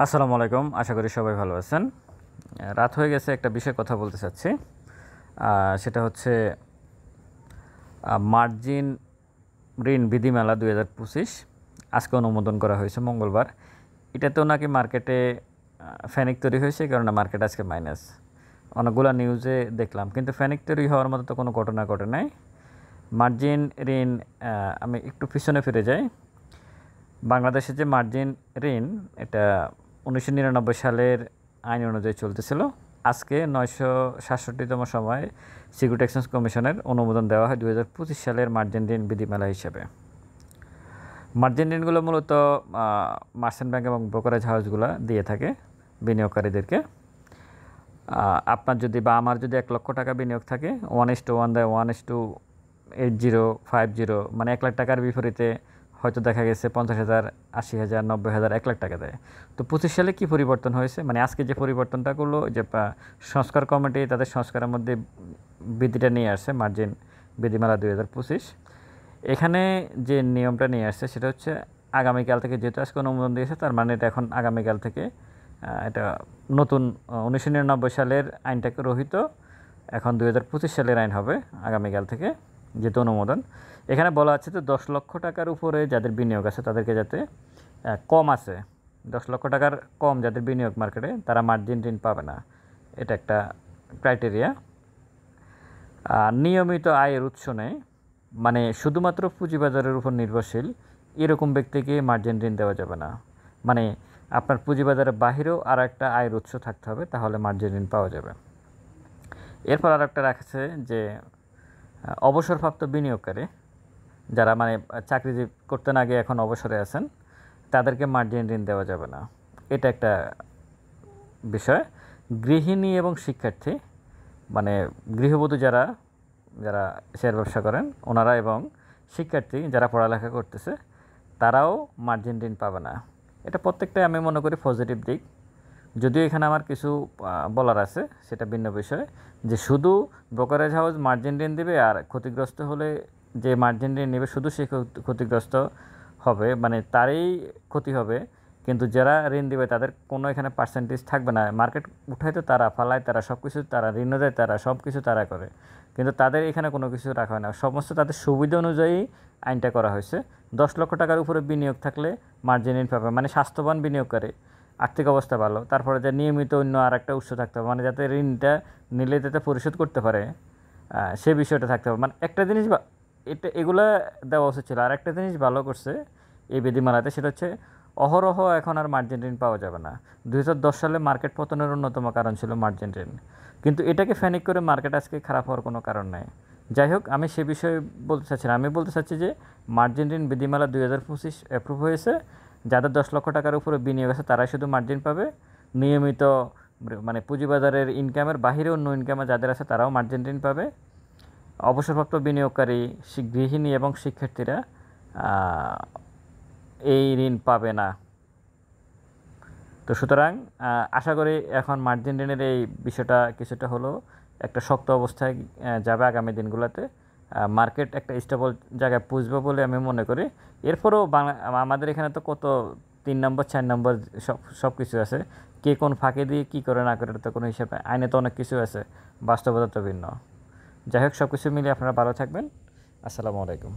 আসসালামু আলাইকুম, আশা করি সবাই ভালো আছেন। রাত হয়ে গেছে, একটা বিষয়ে কথা বলতে চাচ্ছি। সেটা হচ্ছে মার্জিন ঋণ বিধিমালা 2025 আজকে অনুমোদন করা হয়েছে মঙ্গলবার। এটাতেও নাকি মার্কেটে ফ্যানিক তৈরি হয়েছে, কারণে মার্কেট আজকে মাইনাস। অনেকগুলো নিউজে দেখলাম, কিন্তু ফ্যানিক তৈরি হওয়ার মতো তো কোনো ঘটনা ঘটে নাই। মার্জিন ঋণ, আমি একটু পিছনে ফিরে যাই। বাংলাদেশের যে মার্জিন ঋণ, এটা 1999 সালের আইন অনুযায়ী চলতেছিল। আজকে 967তম সময় সিকিউরিটি এক্সচেঞ্জ কমিশনের অনুমোদন দেওয়া হয় 2025 সালের মার্জিন ঋণ বিধিমালা হিসেবে। মার্জিন ঋণগুলো মূলত মার্চেন্ট ব্যাংক এবং ব্রোকারেজ হাউসগুলো দিয়ে থাকে বিনিয়োগকারীদেরকে। আপনার যদি বা আমার যদি 1 লক্ষ টাকা বিনিয়োগ থাকে, 1:1 দেয়, 1:8050, মানে 1 লাখ টাকার বিপরীতে হয়তো দেখা গেছে 50,000, 80,000, 90,000, 1 লাখ টাকা দেয়। তো 25 সালে কী পরিবর্তন হয়েছে, মানে আজকে যে পরিবর্তনটা করলো, যে সংস্কার কমিটি তাদের সংস্কারের মধ্যে বিধিটা নিয়ে আসছে, মার্জিন বিধিমালা 2025। এখানে যে নিয়মটা নিয়ে আসছে সেটা হচ্ছে আগামীকাল থেকে, যেহেতু আজকে অনুমোদন দিয়েছে, তার মানে এটা এখন আগামীকাল থেকে এটা নতুন 1999 সালের আইনটাকে রহিত, এখন 2025 সালের আইন হবে আগামীকাল থেকে, যেহেতু অনুমোদন। এখানে বলা আছে যে 10 লক্ষ টাকার উপরে যাদের বিনিয়োগ আছে তাদেরকে যাতে কম আছে, 10 লক্ষ টাকার কম যাদের বিনিয়োগ মার্কেটে, তারা মার্জিন ঋণ পাবে না। এটা একটা ক্রাইটেরিয়া। নিয়মিত আয়ের উৎস নেই, মানে শুধুমাত্র পুঁজিবাজারের উপর নির্ভরশীল এরকম ব্যক্তিকে মার্জিন ঋণ দেওয়া যাবে না। মানে আপনার পুঁজিবাজারের বাহিরেও আর একটা আয়ের উৎস থাকতে হবে, তাহলে মার্জিন ঋণ পাওয়া যাবে। এরপর আর একটা রাখছে যে অবসরপ্রাপ্ত বিনিয়োগকারী যারা মানে চাকরি করতে না গিয়ে এখন অবসরে আছেন, তাদেরকে মার্জিন ঋণ দেওয়া যাবে না। এটা একটা বিষয়। গৃহিণী এবং শিক্ষার্থী, মানে গৃহবধূ যারা যারা শেয়ার ব্যবসা করেন ওনারা, এবং শিক্ষার্থী যারা পড়ালেখা করতেছে, তারাও মার্জিন ঋণ পাবে না। এটা প্রত্যেকটাই আমি মনে করি পজিটিভ দিক। যদিও এখানে আমার কিছু বলার আছে, সেটা ভিন্ন বিষয়, যে শুধু ব্রোকারেজ হাউস মার্জিন ঋণ দেবে আর ক্ষতিগ্রস্ত হলে যে মার্জিন ঋণ নেবে শুধু সে ক্ষতিগ্রস্ত হবে, মানে তারই ক্ষতি হবে, কিন্তু যারা ঋণ দেবে তাদের কোনো এখানে পার্সেন্টেজ থাকবে না। মার্কেট উঠায় তো তারা, ফালায় তারা, সব কিছু তারা, ঋণও দেয় তারা, সব কিছু তারা করে, কিন্তু তাদের এখানে কোনো কিছু রাখা হয় না। সমস্ত তাদের সুবিধা অনুযায়ী আইনটা করা হয়েছে। 10 লক্ষ টাকার উপরে বিনিয়োগ থাকলে মার্জিন ঋণ পাবে, মানে স্বাস্থ্যবান বিনিয়োগকারী, আর্থিক অবস্থা ভালো, তারপরে যে নিয়মিত অন্য আর একটা উৎস থাকতে হবে, মানে যাতে ঋণটা নিলে যাতে পরিশোধ করতে পারে, সে বিষয়টা থাকতে হবে। মানে একটা জিনিস এটা এগুলো দেওয়া উচিত ছিল। আর একটা জিনিস ভালো করছে এই বিধিমালাতে, সেটা হচ্ছে অহরহ এখন আর মার্জিন ঋণ পাওয়া যাবে না। 2010 সালে মার্কেট পতনের অন্যতম কারণ ছিল মার্জিন ঋণ, কিন্তু এটাকে ফ্যানিক করে মার্কেট আজকে খারাপ হওয়ার কোনো কারণ নেই। যাই হোক, আমি সে বিষয়ে বলতে চাচ্ছি না। আমি বলতে চাচ্ছি যে মার্জিন ঋণ বিধিমালা 2025 অ্যাপ্রুভ হয়েছে। যাদের 10 লক্ষ টাকার উপরে বিনিয়োগ আছে তারাই শুধু মার্জিন পাবে। নিয়মিত মানে পুঁজিবাজারের ইনকামের বাহিরে অন্য ইনকামে যাদের আছে তারাও মার্জিন ঋণ পাবে। অবসরপ্রাপ্ত বিনিয়োগকারী, গৃহিণী এবং শিক্ষার্থীরা এই ঋণ পাবে না। তো সুতরাং আশা করি এখন মার্জিন ঋণের এই বিষয়টা কিছুটা হলেও একটা শক্ত অবস্থায় যাবে আগামী দিনগুলোতে। মার্কেট একটা স্টেবল জায়গায় পুষবে বলে আমি মনে করি। এরপরেও আমাদের এখানে তো কত 3 নম্বর 4 নম্বর সব কিছু আছে। কে কোন ফাঁকে দিয়ে কী করে না করে, তো কোনো হিসাবে আইনে তো অনেক কিছু আছে, বাস্তবতা তো ভিন্ন। যাই হোক, সব কিছু মিলিয়ে আপনারা ভালো থাকবেন। আসসালামু আলাইকুম।